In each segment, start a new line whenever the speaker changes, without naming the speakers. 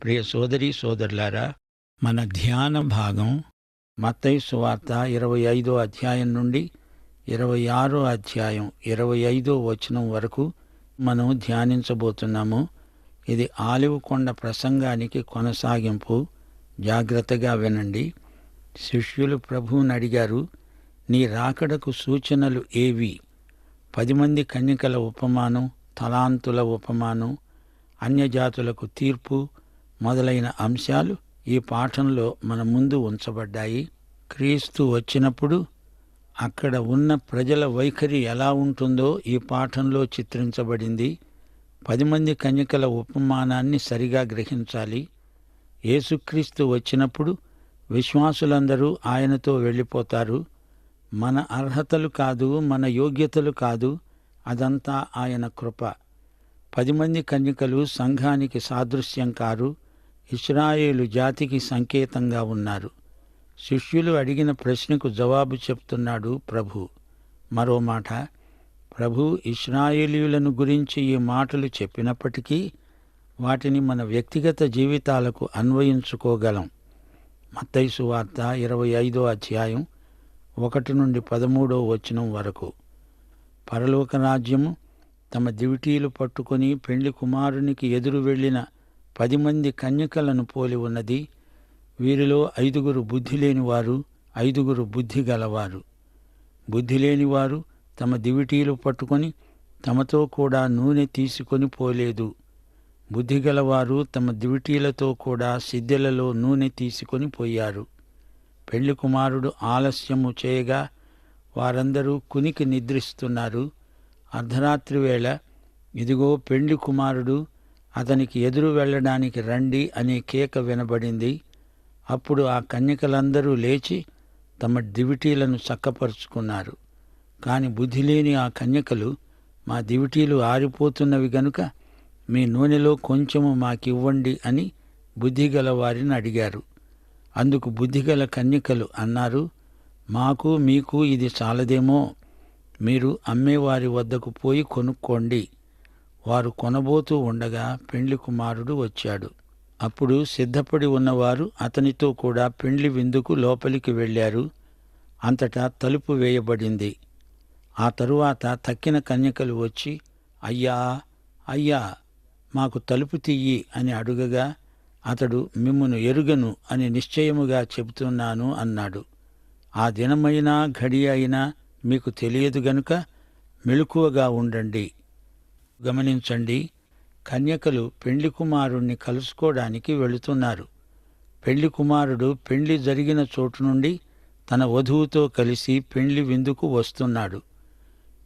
ప్రియ సోదరీ సోదరులారా, మన ధ్యాన భాగం మత్తయి సువార్త 25 అధ్యాయం నుండి 26 అధ్యాయం 25 వచనం వరకు మనం ధ్యానించబోతున్నాము. ఇది ఆలివ్ కొండ ప్రసంగానికి కొనసాగింపు. జాగ్రత్తగా వినండి. శిష్యులు ప్రభువుని అడిగారు, నీ రాకడకు సూచనలు ఏవి? 10 మంది కన్యకల ఉపమానం, తలాంతుల ఉపమానం, అన్యజాతులకు తీర్పు మొదలైన అంశాలు ఈ పాఠంలో మన ముందు ఉంచబడ్డాయి. క్రీస్తు వచ్చినప్పుడు అక్కడ ఉన్న ప్రజల వైఖరి ఎలా ఉంటుందో ఈ పాఠంలో చిత్రించబడింది. 10 మంది కన్యకల ఉపమానాన్ని సరిగా గ్రహించాలి. యేసుక్రీస్తు వచ్చినప్పుడు విశ్వాసులందరూ ఆయనతో వెళ్ళిపోతారు. మన అర్హతలు కాదు, మన యోగ్యతలు కాదు, అదంతా ఆయన కృప. 10 మంది కన్యకలు సంఘానికి సాదృశ్యం కారు, ఇశ్రాయేలు జాతికి సంకేతంగా ఉన్నారు. శిష్యులు అడిగిన ప్రశ్నకు జవాబు చెప్తున్నాడు ప్రభు. మరో మాట, ప్రభు ఇశ్రాయేలీయులను గురించి ఈ మాటలు చెప్పినప్పటికీ వాటిని మన వ్యక్తిగత జీవితాలకు అన్వయించుకోగలం. మత్తయి సువార్త 25 అధ్యాయం 1 నుండి 13 వచనం వరకు. పరలోక రాజ్యము తమ దివిటీలు పట్టుకొని పెండ్లి కుమారునికి ఎదురు వెళ్ళిన 10 మంది కన్యకలను పోలి ఉన్నది. వీరిలో 5 బుద్ధిలేనివారు, 5 బుద్ధి గలవారు. బుద్ధిలేనివారు తమ దివిటీలు పట్టుకొని తమతో కూడా నూనె తీసుకొని పోలేదు. బుద్ధిగలవారు తమ దివిటీలతో కూడా సిద్దెలలో నూనె తీసుకొని పోయారు. పెళ్లి కుమారుడు ఆలస్యము చేయగా వారందరూ కునికి నిద్రిస్తున్నారు. అర్ధరాత్రి వేళ, ఇదిగో పెండ్లి కుమారుడు, అతనికి ఎదురు వెళ్ళడానికి రండి అనే కేక వినబడింది. అప్పుడు ఆ కన్యకలందరూ లేచి తమ దివిటీలను చక్కపరుచుకున్నారు. కాని బుద్ధిలేని ఆ కన్యకలు, మా దివిటీలు ఆరిపోతున్నవి గనుక మీ నూనెలో కొంచెము మాకివ్వండి అని బుద్ధిగల వారిని అడిగారు. అందుకు బుద్ధిగల కన్యకలు అన్నారు, మాకు మీకు ఇది చాలదేమో, మీరు అమ్మేవారి వద్దకు పోయి కొనుక్కోండి. వారు కొనబోతూ ఉండగా పెండ్లి కుమారుడు వచ్చాడు. అప్పుడు సిద్ధపడి ఉన్నవారు అతనితో కూడా పెండ్లి విందుకు లోపలికి వెళ్ళారు. అంతటా తలుపు వేయబడింది. ఆ తరువాత తక్కిన కన్యకలు వచ్చి, అయ్యా అయ్యా, మాకు తలుపు తీయి అని అడుగగా అతడు, మిమ్మును ఎరుగను అని నిశ్చయముగా చెబుతున్నాను అన్నాడు. ఆ దినమైనా ఘడి అయినా మీకు తెలియదు గనుక మెలకువగా ఉండండి. గమనించండి, కన్యకలు పెండ్లి కుమారుణ్ణి కలుసుకోవడానికి వెళుతున్నారు. పెండ్లి కుమారుడు పెండ్లి జరిగిన చోటు నుండి తన వధువుతో కలిసి పెండ్లి విందుకు వస్తున్నాడు.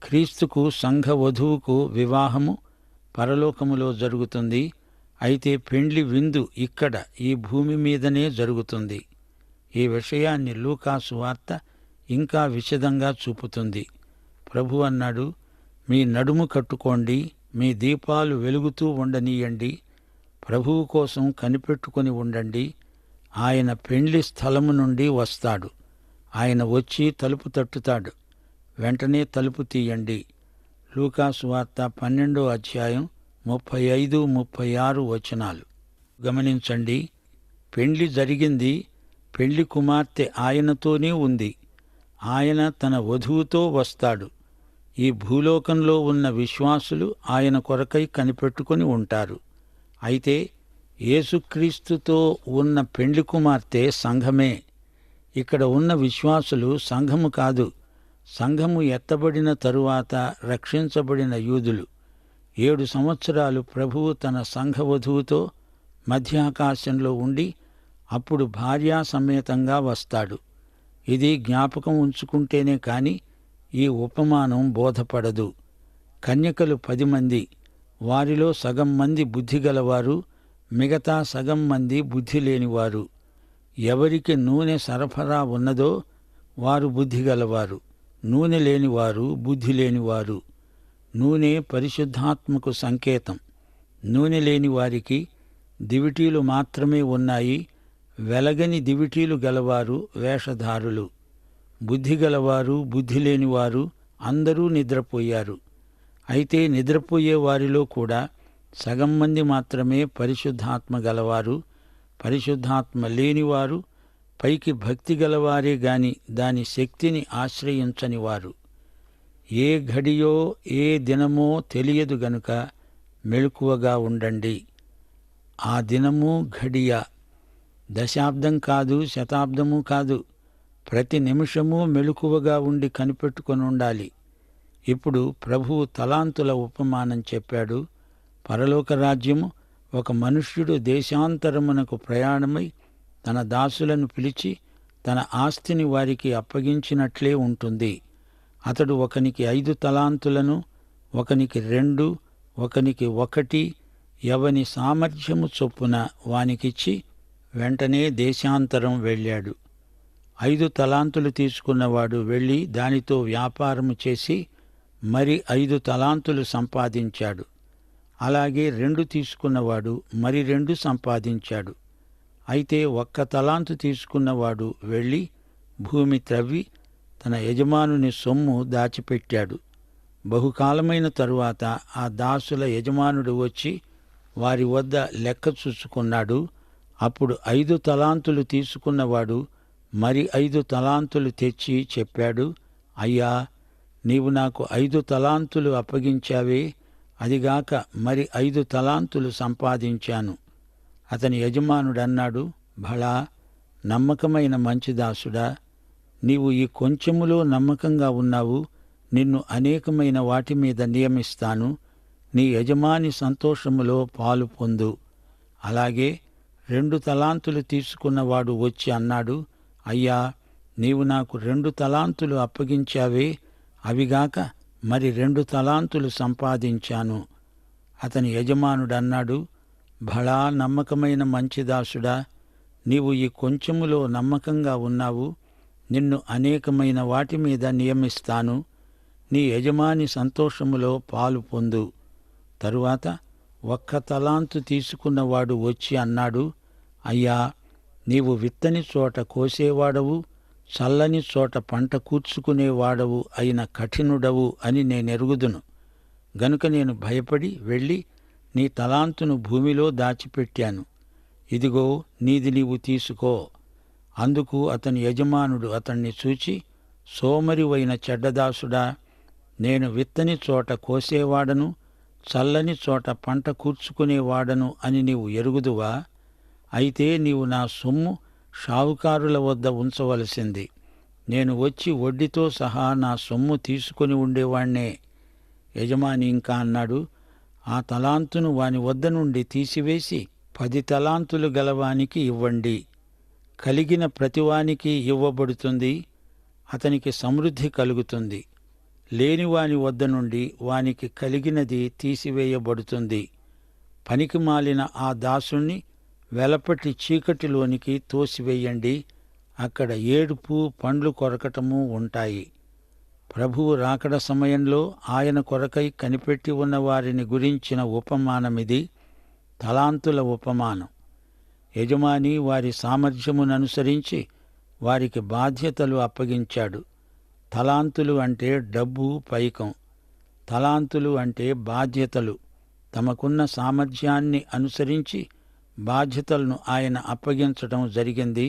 క్రీస్తుకు సంఘ వధువుకు వివాహము పరలోకములో జరుగుతుంది. అయితే పెండ్లి విందు ఇక్కడ ఈ భూమి మీదనే జరుగుతుంది. ఈ విషయాన్ని లూకా సువార్త ఇంకా విశదంగా చూపుతుంది. ప్రభు అన్నాడు, మీ నడుము కట్టుకోండి, మీ దీపాలు వెలుగుతూ ఉండనీయండి, ప్రభువు కోసం కనిపెట్టుకొని ఉండండి. ఆయన పెండ్లి స్థలము నుండి వస్తాడు. ఆయన వచ్చి తలుపు తట్టుతాడు. వెంటనే తలుపు తీయండి. లూకా సువార్త 12 అధ్యాయం 35, 36 వచనాలు. గమనించండి, పెండ్లి జరిగింది. పెండ్లి కుమార్తె ఆయనతోనే ఉంది. ఆయన తన వధువుతో వస్తాడు. ఈ భూలోకంలో ఉన్న విశ్వాసులు ఆయన కొరకై కనిపెట్టుకొని ఉంటారు. అయితే యేసుక్రీస్తుతో ఉన్న పెండ్లి కుమార్తె సంఘమే. ఇక్కడ ఉన్న విశ్వాసులు సంఘము కాదు. సంఘము ఎత్తబడిన తరువాత రక్షించబడిన యూదులు. 7 సంవత్సరాలు ప్రభువు తన సంఘ వధువుతో మధ్యాకాశంలో ఉండి అప్పుడు భార్యా సమేతంగా వస్తాడు. ఇది జ్ఞాపకం ఉంచుకుంటేనే కాని ఈ ఉపమానం బోధపడదు. కన్యకలు 10 మంది. వారిలో సగం మంది బుద్ధిగలవారు, మిగతా సగం మంది బుద్ధి లేనివారు. ఎవరికి నూనె సరఫరా ఉన్నదో వారు బుద్ధిగలవారు, నూనె లేనివారు బుద్ధి లేనివారు. నూనె పరిశుద్ధాత్మకు సంకేతం. నూనె లేని వారికి దివిటీలు మాత్రమే ఉన్నాయి. వెలగని దివిటీలు గలవారు వేషధారులు. బుద్ధిగలవారు, బుద్ధి లేనివారు అందరూ నిద్రపోయారు. అయితే నిద్రపోయే వారిలో కూడా సగం మంది మాత్రమే పరిశుద్ధాత్మ గలవారు, పరిశుద్ధాత్మ లేనివారు, పైకి భక్తి గలవారే గాని దాని శక్తిని ఆశ్రయించని వారు. ఏ ఘడియో ఏ దినమో తెలియదు గనుక మెలకువగా ఉండండి. ఆ దినము ఘడియ దశాబ్దం కాదు, శతాబ్దము కాదు, ప్రతి నిమిషము మెలకువగా ఉండి కనిపెట్టుకొని ఉండాలి. ఇప్పుడు ప్రభువు తలాంతుల ఉపమానం చెప్పాడు. పరలోక రాజ్యము ఒక మనుష్యుడు దేశాంతరమునకు ప్రయాణమై తన దాసులను పిలిచి తన ఆస్తిని వారికి అప్పగించినట్లే ఉంటుంది. అతడు ఒకనికి 5 తలాంతులను, ఒకనికి 2, ఒకనికి 1, ఎవని సామర్థ్యము చొప్పున వానికిచ్చి వెంటనే దేశాంతరం వెళ్ళాడు. 5 తలాంతులు తీసుకున్నవాడు వెళ్ళి దానితో వ్యాపారము చేసి మరి 5 తలాంతులు సంపాదించాడు. అలాగే 2 తీసుకున్నవాడు మరి 2 సంపాదించాడు. అయితే 1 తలాంతు తీసుకున్నవాడు వెళ్ళి భూమి త్రవ్వి తన యజమానుని సొమ్ము దాచిపెట్టాడు. బహుకాలమైన తరువాత ఆ దాసుల యజమానుడు వచ్చి వారి వద్ద లెక్క చూసుకున్నాడు. అప్పుడు 5 తలాంతులు తీసుకున్నవాడు మరి 5 తలాంతులు తెచ్చి చెప్పాడు, అయ్యా, నీవు నాకు 5 తలాంతులు అప్పగించావే, అదిగాక మరి 5 తలాంతులు సంపాదించాను. అతని యజమానుడన్నాడు, భళా, నమ్మకమైన మంచి దాసుడా, నీవు ఈ కొంచెములో నమ్మకంగా ఉన్నావు, నిన్ను అనేకమైన వాటి మీద నియమిస్తాను, నీ యజమాని సంతోషములో పాలు పొందు. అలాగే 2 తలాంతులు తీసుకున్నవాడు వచ్చి అన్నాడు, అయ్యా, నీవు నాకు 2 తలాంతులు అప్పగించావే, అవిగాక మరి 2 తలాంతులు సంపాదించాను. అతని యజమానుడన్నాడు, భళా, నమ్మకమైన మంచి దాసుడా, నీవు ఈ కొంచెములో నమ్మకంగా ఉన్నావు, నిన్ను అనేకమైన వాటి మీద నియమిస్తాను, నీ యజమాని సంతోషములో పాలు పొందు. తరువాత 1 తలాంతు తీసుకున్నవాడు వచ్చి అన్నాడు, అయ్యా, నీవు విత్తని చోట కోసేవాడవు, చల్లని చోట పంట కూర్చుకునేవాడవు అయిన కఠినుడవు అని నేనెరుగుదును. గనుక నేను భయపడి వెళ్ళి నీ తలాంతును భూమిలో దాచిపెట్టాను. ఇదిగో నీది నీవు తీసుకో. అందుకు అతని యజమానుడు అతణ్ణి చూచి, సోమరివైన చెడ్డదాసుడా, నేను విత్తని చోట కోసేవాడను, చల్లని చోట పంట కూర్చుకునేవాడను అని నీవు ఎరుగుదువా? అయితే నీవు నా సొమ్ము షావుకారుల వద్ద ఉంచవలసింది. నేను వచ్చి వడ్డీతో సహా నా సొమ్ము తీసుకుని ఉండేవాణ్ణే. యజమాని ఇంకా అన్నాడు, ఆ తలాంతును వాని వద్ద నుండి తీసివేసి 10 తలాంతులు గలవానికి ఇవ్వండి. కలిగిన ప్రతివానికి ఇవ్వబడుతుంది, అతనికి సమృద్ధి కలుగుతుంది. లేనివాని వద్ద నుండి వానికి కలిగినది తీసివేయబడుతుంది. పనికిమాలిన ఆ దాసుణ్ణి వెలపటి చీకటిలోనికి తోసివేయండి, అక్కడ ఏడుపు పండ్లు కొరకటము ఉంటాయి. ప్రభువు రాకడ సమయంలో ఆయన కొరకై కనిపెట్టి ఉన్న వారిని గురించిన ఉపమానమిది, తలాంతుల ఉపమానం. యజమాని వారి సామర్థ్యముననుసరించి వారికి బాధ్యతలు అప్పగించాడు. తలాంతులు అంటే డబ్బు, పైకం. తలాంతులు అంటే బాధ్యతలు. తమకున్న సామర్థ్యాన్ని అనుసరించి బాధ్యతలను ఆయన అప్పగించటం జరిగింది.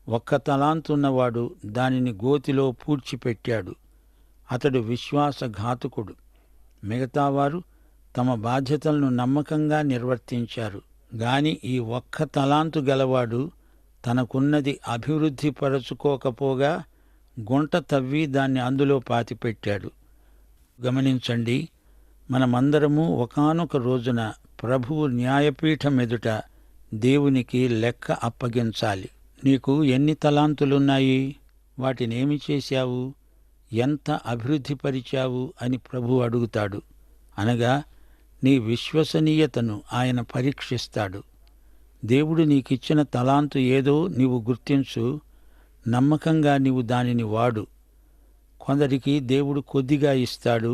1 తలాంతున్నవాడు దానిని గోతిలో పూడ్చిపెట్టాడు. అతడు విశ్వాసఘాతకుడు. మిగతావారు తమ బాధ్యతలను నమ్మకంగా నిర్వర్తించారు. గాని ఈ 1 తలాంతు గలవాడు తనకున్నది అభివృద్ధిపరచుకోకపోగా గుంట తవ్వి దాన్ని అందులో పాతిపెట్టాడు. గమనించండి, మనమందరము ఒకానొక రోజున ప్రభువు న్యాయపీఠం ఎదుట దేవునికి లెక్క అప్పగించాలి. నీకు ఎన్ని తలాంతులున్నాయి? వాటినేమి చేశావు? ఎంత అభివృద్ధిపరిచావు అని ప్రభువు అడుగుతాడు. అనగా నీ విశ్వసనీయతను ఆయన పరీక్షిస్తాడు. దేవుడు నీకిచ్చిన తలాంతు ఏదో నీవు గుర్తించు, నమ్మకంగా నీవు దానిని వాడు. కొందరికి దేవుడు కొద్దిగా ఇస్తాడు.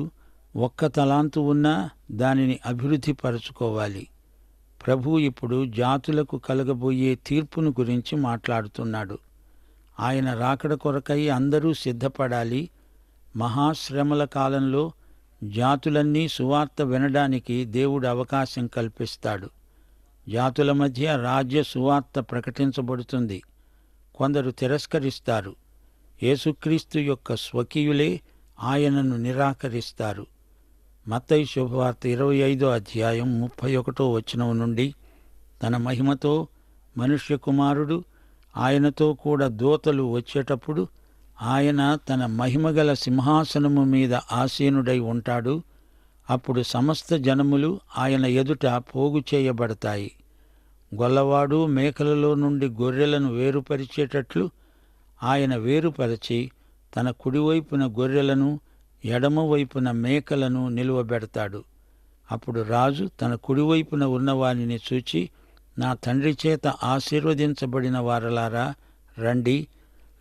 1 తలాంతు ఉన్నా దానిని అభివృద్ధిపరచుకోవాలి. ప్రభువు ఇప్పుడు జాతులకు కలగబోయే తీర్పును గురించి మాట్లాడుతున్నాడు. ఆయన రాకడ కొరకై అందరూ సిద్ధపడాలి. మహాశ్రమల కాలంలో జాతులన్నీ సువార్త వినడానికి దేవుడు అవకాశం కల్పిస్తాడు. జాతుల మధ్య రాజ్య సువార్త ప్రకటించబడుతుంది. కొందరు తిరస్కరిస్తారు. యేసుక్రీస్తు యొక్క స్వకీయులే ఆయనను నిరాకరిస్తారు. మత్తయి శుభవార్త 25వ అధ్యాయం 31వ వచనం నుండి, తన మహిమతో మనుష్య కుమారుడు, ఆయనతో కూడా దూతలు వచ్చేటప్పుడు ఆయన తన మహిమగల సింహాసనము మీద ఆసీనుడై ఉంటాడు. అప్పుడు సమస్త జనములు ఆయన ఎదుట పోగు చేయబడతాయి. గొల్లవాడు మేకలలో నుండి గొర్రెలను వేరుపరిచేటట్లు ఆయన వేరుపరచి తన కుడివైపున గొర్రెలను, ఎడమవైపున మేకలను నిలువబెడతాడు. అప్పుడు రాజు తన కుడివైపున ఉన్నవానిని చూచి, నా తండ్రి చేత ఆశీర్వదించబడిన వారలారా, రండి,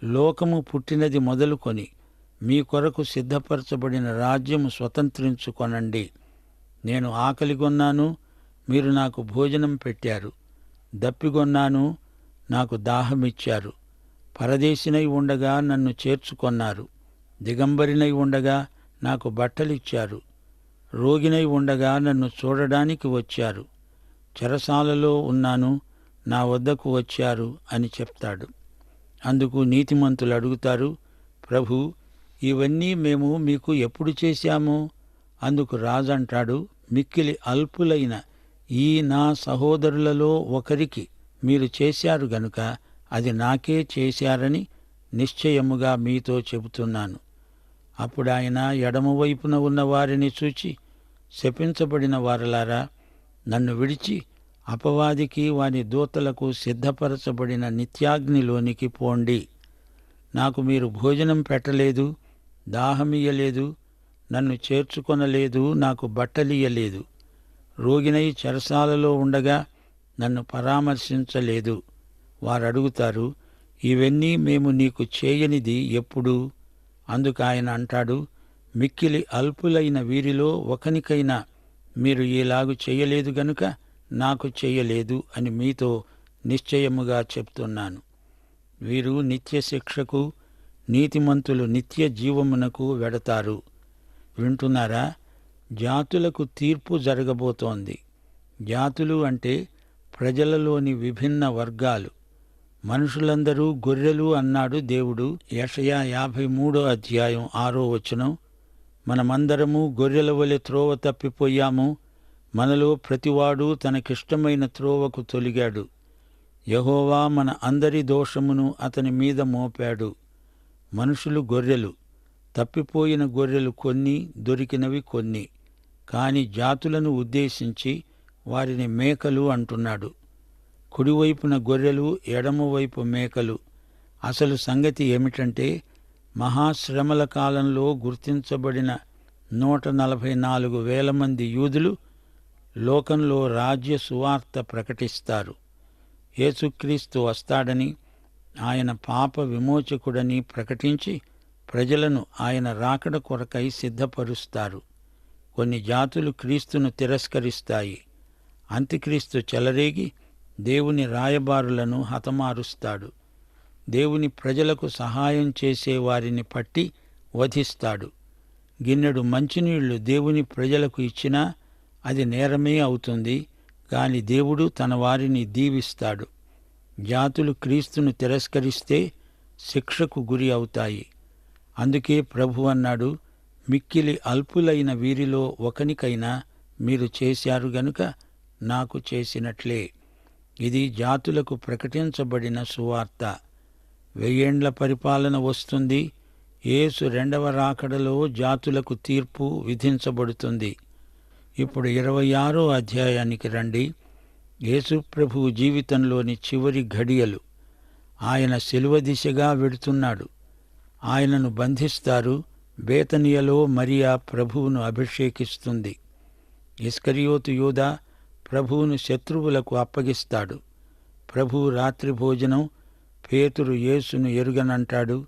లోకము పుట్టినది మొదలుకొని మీ కొరకు సిద్ధపరచబడిన రాజ్యము స్వతంత్రించుకొనండి. నేను ఆకలిగొన్నాను, మీరు నాకు భోజనం పెట్టారు. దప్పిగొన్నాను, నాకు దాహమిచ్చారు. పరదేశినై ఉండగా నన్ను చేర్చుకొన్నారు. దిగంబరినై ఉండగా నాకు బట్టలిచ్చారు. రోగినై ఉండగా నన్ను చూడడానికి వచ్చారు. చెరసాలలో ఉన్నాను, నా వద్దకు వచ్చారు అని చెప్తాడు. అందుకు నీతిమంతులు అడుగుతారు, ప్రభూ, ఇవన్నీ మేము మీకు ఎప్పుడు చేశాము? అందుకు రాజంటాడు, మిక్కిలి అల్పులైన ఈ నా సహోదరులలో ఒకరికి మీరు చేశారు గనుక అది నాకే చేశారని నిశ్చయముగా మీతో చెబుతున్నాను. అప్పుడు ఆయన ఎడమవైపున ఉన్న వారిని చూచి, శపించబడిన వారలారా, నన్ను విడిచి అపవాదికి వాని దూతలకు సిద్ధపరచబడిన నిత్యాగ్నిలోనికి పోండి. నాకు మీరు భోజనం పెట్టలేదు, దాహమియ్యలేదు, నన్ను చేర్చుకొనలేదు, నాకు బట్టలియ్యలేదు. రోగినై చెరసాలలో ఉండగా నన్ను పరామర్శించలేదు. వారడుగుతారు, ఇవన్నీ మేము నీకు చేయనిది ఎప్పుడు? అందుకు ఆయన అంటాడు, మిక్కిలి అల్పులైన వీరిలో ఒకనికైనా మీరు ఈలాగు చేయలేదు గనుక నాకు చేయలేదు అని మీతో నిశ్చయముగా చెప్తున్నాను. వీరు నిత్య శిక్షకు, నీతిమంతులు నిత్య జీవమునకు వెడతారు. వింటున్నారా? జాతులకు తీర్పు జరగబోతోంది. జాతులు అంటే ప్రజలలోని విభిన్న వర్గాలు. మనుషులందరూ గొర్రెలు అన్నాడు దేవుడు. యెషయా 53వ అధ్యాయం 6వ వచనం, మనమందరము గొర్రెల వలె త్రోవ తప్పిపోయాము, మనలో ప్రతివాడు తనకిష్టమైన త్రోవకు తొలిగాడు. యెహోవా మన అందరి దోషమును అతని మీద మోపాడు. మనుషులు గొర్రెలు, తప్పిపోయిన గొర్రెలు కొన్ని, దొరికినవి కొన్ని. కాని జాతులను ఉద్దేశించి వారిని మేకలు అంటున్నాడు. కుడివైపున గొర్రెలు, ఎడమవైపు మేకలు. అసలు సంగతి ఏమిటంటే, మహాశ్రమల కాలంలో గుర్తించబడిన 144,000 మంది యూదులు లోకంలో రాజ్య సువార్త ప్రకటిస్తారు. యేసుక్రీస్తు వస్తాడని, ఆయన పాప విమోచకుడని ప్రకటించి ప్రజలను ఆయన రాకడ కొరకై సిద్ధపరుస్తారు. కొన్ని జాతులు క్రీస్తును తిరస్కరిస్తాయి. అంత్యక్రీస్తు చెలరేగి దేవుని రాయబారులను హతమారుస్తాడు. దేవుని ప్రజలకు సహాయం చేసే వారిని పట్టి వధిస్తాడు. గిన్నెడు మంచినీళ్లు దేవుని ప్రజలకు ఇచ్చినా అది నేరమే అవుతుంది. గాని దేవుడు తన వారిని దీవిస్తాడు. జాతులు క్రీస్తును తిరస్కరిస్తే శిక్షకు గురి అవుతాయి. అందుకే ప్రభు అన్నాడు, మిక్కిలి అల్పులైన వీరిలో ఒకనికైనా మీరు చేశారు గనుక నాకు చేసినట్లే. ఇది జాతులకు ప్రకటించబడిన సువార్త. 1000 ఏండ్ల పరిపాలన వస్తుంది. యేసు రెండవ రాకడలో జాతులకు తీర్పు విధించబడుతుంది. ఇప్పుడు 26వ అధ్యాయానికి రండి. యేసు ప్రభువు జీవితంలోని చివరి ఘడియలు. ఆయన శిలువ దిశగా వెడుతున్నాడు. ఆయనను బంధిస్తారు. బేతనియలో మరియా ప్రభువును అభిషేకిస్తుంది. ఇస్కరియోతు యూదా ప్రభువును శత్రువులకు అప్పగిస్తాడు. ప్రభువు రాత్రి భోజనం. పేతురు యేసును ఎరుగనంటాడు.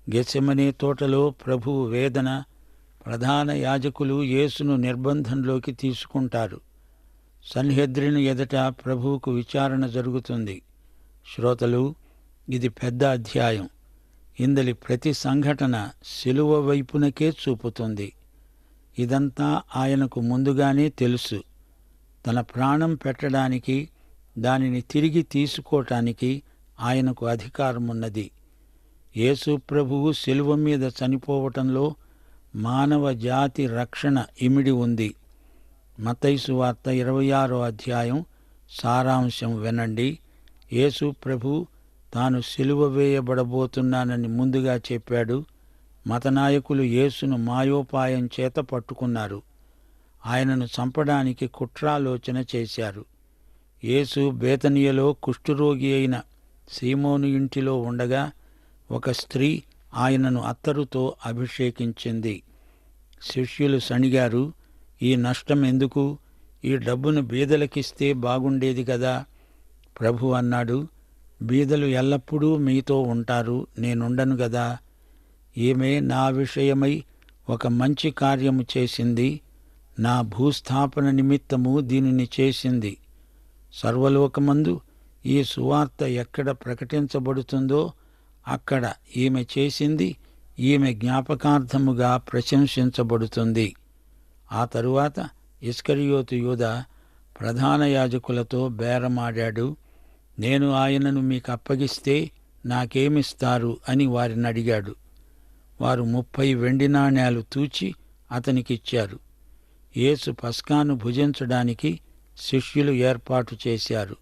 గెత్సెమనే తోటలో ప్రభువు వేదన. ప్రధాన యాజకులు యేసును నిర్బంధంలోకి తీసుకుంటారు. సన్హెద్రిను ఎదుట ప్రభువుకు విచారణ జరుగుతుంది. శ్రోతలు, ఇది పెద్ద అధ్యాయం. ఇందలి ప్రతి సంఘటన శిలువ వైపునకే చూపుతుంది. ఇదంతా ఆయనకు ముందుగానే తెలుసు. తన ప్రాణం పెట్టడానికి దానిని తిరిగి తీసుకోటానికి ఆయనకు అధికారమున్నది. యేసు ప్రభువు శిలువ మీద చనిపోవటంలో మానవ జాతి రక్షణ ఇమిడి ఉంది. మత్తయి సువార్త 26వ అధ్యాయం సారాంశం వినండి. యేసు ప్రభు తాను సిలువ వేయబడబోతున్నానని ముందుగా చెప్పాడు. మతనాయకులు యేసును మాయోపాయం చేత పట్టుకున్నారు. ఆయనను చంపడానికి కుట్రాలోచన చేశారు. యేసు బేతనియలో కుష్ఠురోగి అయిన సీమోను ఇంటిలో ఉండగా ఒక స్త్రీ ఆయనను అత్తరుతో అభిషేకించింది. శిష్యులు సణిగారు, ఈ నష్టం ఎందుకు? ఈ డబ్బును బీదలకిస్తే బాగుండేది కదా. ప్రభు అన్నాడు, బీదలు ఎల్లప్పుడూ మీతో ఉంటారు, నేనుండను గదా. ఈమె నా విషయమై ఒక మంచి కార్యము చేసింది. నా భూస్థాపన నిమిత్తము దీనిని చేసింది. సర్వలోకమందు ఈ సువార్త ఎక్కడ ప్రకటించబడుతుందో అక్కడ ఈమె చేసింది ఈమె జ్ఞాపకార్థముగా ప్రశంసించబడుతుంది. ఆ తరువాత ఇస్కరియోతు యూదా ప్రధాన యాజకులతో బేరమాడాడు. నేను ఆయనను మీకు అప్పగిస్తే నాకేమిస్తారు అని వారిని అడిగాడు. వారు 30 వెండి నాణేలు తూచి అతనికిచ్చారు. యేసు పస్కాను భుజించడానికి శిష్యులు ఏర్పాటు చేశారు.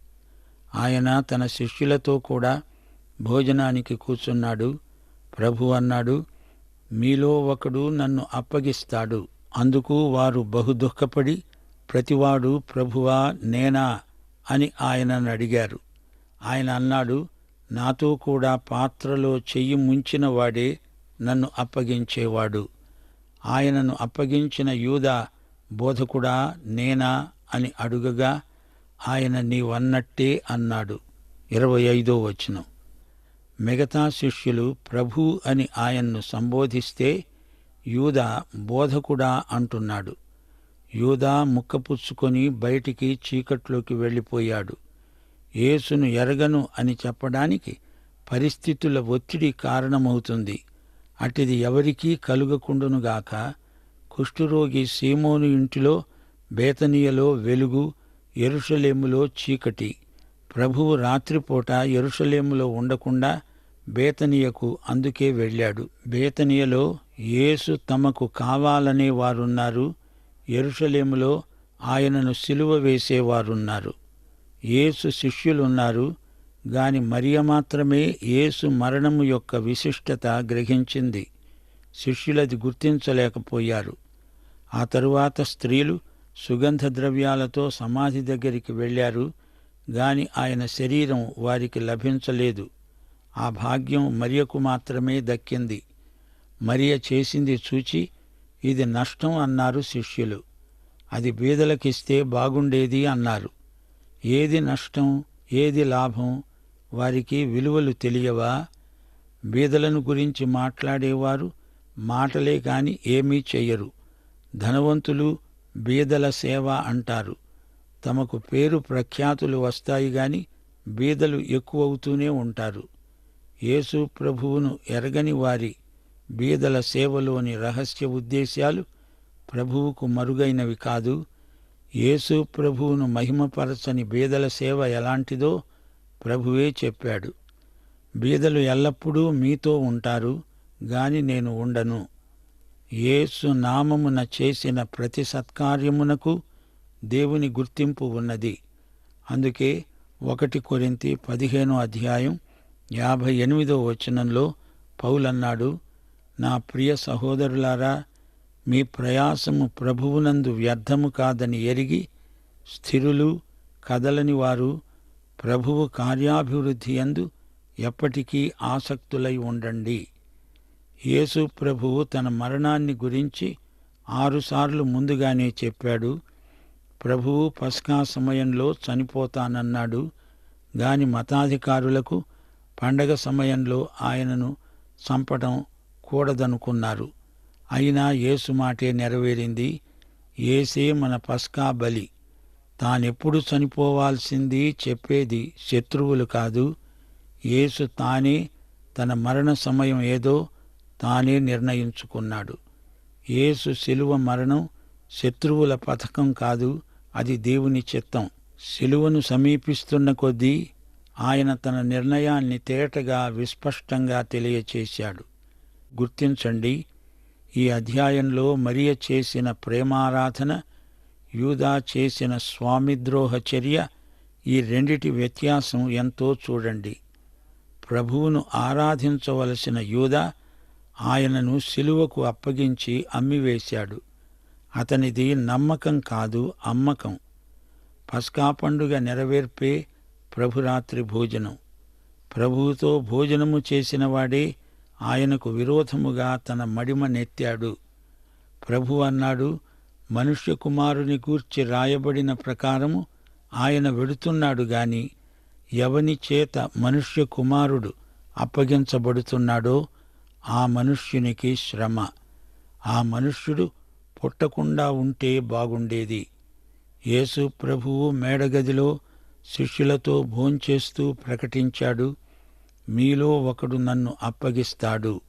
ఆయన తన శిష్యులతో కూడా భోజనానికి కూర్చున్నాడు. ప్రభు అన్నాడు, మీలో ఒకడు నన్ను అప్పగిస్తాడు. అందుకు వారు బహు దుఃఖపడి, ప్రతివాడు ప్రభువా నేనా అని ఆయనను అడిగారు. ఆయన అన్నాడు, నాతో కూడా పాత్రలో చెయ్యి ముంచిన వాడే నన్ను అప్పగించేవాడు. ఆయనను అప్పగించిన యూదా, బోధకుడా నేనా అని అడుగగా ఆయన నీవన్నట్టే అన్నాడు. 25వ వచనం. మిగతా శిష్యులు ప్రభు అని ఆయన్ను సంబోధిస్తే యూదా బోధకుడా అంటున్నాడు. యూదా ముక్కపుచ్చుకొని బయటికి చీకట్లోకి వెళ్ళిపోయాడు. యేసును ఎరగను అని చెప్పడానికి పరిస్థితుల ఒత్తిడి కారణమవుతుంది. అటిది ఎవరికీ కలుగకుండునుగాక. కుష్ఠురోగి సీమోను ఇంటిలో, బేతనియలో వెలుగు, యెరూషలేములో చీకటి. ప్రభువు రాత్రిపూట యెరూషలేములో ఉండకుండా బేతనియకు అందుకే వెళ్ళాడు. బేతనియలో యేసు తమకు కావాలనే వారున్నారు. యెరూషలేములో ఆయనను సిలువ వేసేవారున్నారు. యేసు శిష్యులున్నారు గాని మరియ మాత్రమే యేసు మరణము యొక్క విశిష్టత గ్రహించింది. శిష్యులది గుర్తించలేకపోయారు. ఆ తరువాత స్త్రీలు సుగంధ ద్రవ్యాలతో సమాధి దగ్గరికి వెళ్ళారు గాని ఆయన శరీరం వారికి లభించలేదు. ఆ భాగ్యం మరియకు మాత్రమే దక్కింది. మరియ చేసింది చూచి ఇది నష్టం అన్నారు శిష్యులు. అది బీదలకిస్తే బాగుండేది అన్నారు. ఏది నష్టం, ఏది లాభం? వారికి విలువలు తెలియవా? బీదలను గురించి మాట్లాడేవారు మాటలే కాని ఏమీ చెయ్యరు. ధనవంతులు బీదల సేవ అంటారు. తమకు పేరు ప్రఖ్యాతులు వస్తాయి గాని బీదలు ఎక్కువవుతూనే ఉంటారు. యేసు ప్రభువును ఎరగని వారి బీదల సేవలోని రహస్య ఉద్దేశాలు ప్రభువుకు మరుగైనవి కాదు. యేసు ప్రభువును మహిమపరచని బీదల సేవ ఎలాంటిదో ప్రభువే చెప్పాడు. బీదలు ఎల్లప్పుడూ మీతో ఉంటారు గాని నేను ఉండను. యేసు నామమున చేసిన ప్రతి సత్కార్యమునకు దేవుని గుర్తింపు ఉన్నది. అందుకే 1 కొరింథీ 15వ అధ్యాయం 58వ వచనంలో పౌలన్నాడు, నా ప్రియ సహోదరులారా, మీ ప్రయాసము ప్రభువునందు వ్యర్థము కాదని ఎరిగి స్థిరులు, కదలని వారు ప్రభువు కార్యాభివృద్ధి యందు ఎప్పటికీ ఆసక్తులై ఉండండి. యేసు ప్రభువు తన మరణాన్ని గురించి 6 సార్లు ముందుగానే చెప్పాడు. ప్రభువు పస్కా సమయంలో చనిపోతానన్నాడు గాని మతాధికారులకు పండగ సమయంలో ఆయనను చంపటం కూడదనుకున్నారు. అయినా యేసు మాటే నెరవేరింది. యేసే మన పస్కా బలి. తానెప్పుడు చనిపోవాల్సింది చెప్పేది శత్రువులు కాదు. యేసు తానే తన మరణ సమయం ఏదో తానే నిర్ణయించుకున్నాడు. యేసు శిలువ మరణం శత్రువుల పథకం కాదు, అది దేవుని చిత్తం. శిలువను సమీపిస్తున్న కొద్దీ ఆయన తన నిర్ణయాన్ని తేటగా విస్పష్టంగా తెలియచేశాడు. గుర్తించండి, ఈ అధ్యాయంలో మరియ చేసిన ప్రేమారాధన, యూదా చేసిన స్వామిద్రోహ చర్య, ఈ రెండిటి వ్యత్యాసం ఎంతో చూడండి. ప్రభువును ఆరాధించవలసిన యూదా ఆయనను శిలువకు అప్పగించి అమ్మివేశాడు. అతనిది నమ్మకం కాదు, అమ్మకం. పస్కా పండుగ నెరవేర్పే ప్రభురాత్రి భోజనం. ప్రభువుతో భోజనము చేసినవాడే ఆయనకు విరోధముగా తన మడిమ నెత్తాడు. ప్రభు అన్నాడు, మనుష్య కుమారుని గూర్చి రాయబడిన ప్రకారము ఆయన వెడుతున్నాడు గాని ఎవని చేత మనుష్య కుమారుడు అప్పగించబడుతున్నాడో ఆ మనుష్యునికి శ్రమ. ఆ మనుష్యుడు పుట్టకుండా ఉంటే బాగుండేది. యేసు ప్రభువు మేడగదిలో శిష్యులతో భోంచేస్తూ ప్రకటించాడు, మీలో ఒకడు నన్ను అప్పగిస్తాడు.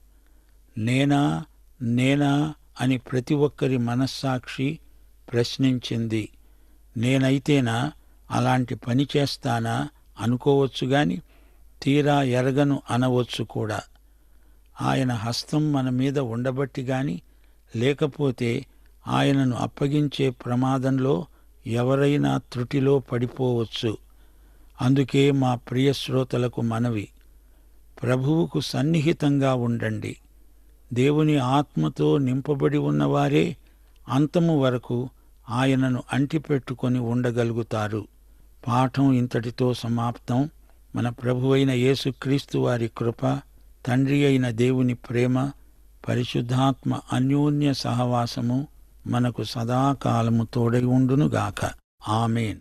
నేనా నేనా అని ప్రతి ఒక్కరి మనస్సాక్షి ప్రశ్నించింది. నేనైతేనా అలాంటి పని చేస్తానా అనుకోవచ్చుగాని తీరా ఎరగను అనవచ్చు కూడా. ఆయన హస్తం మన మీద ఉండబట్టి గాని, లేకపోతే ఆయనను అప్పగించే ప్రమాదంలో ఎవరైనా త్రుటిలో పడిపోవచ్చు. అందుకే మా ప్రియ శ్రోతలకు మనవి, ప్రభువుకు సన్నిహితంగా ఉండండి. దేవుని ఆత్మతో నింపబడి ఉన్నవారే అంతము వరకు ఆయనను అంటిపెట్టుకొని ఉండగలుగుతారు. పాఠం ఇంతటితో సమాప్తం. మన ప్రభువైన యేసుక్రీస్తు వారి కృప, తండ్రి అయిన దేవుని ప్రేమ, పరిశుద్ధాత్మ అన్యోన్య సహవాసము మనకు సదాకాలము తోడై ఉండునుగాక. ఆమేన్.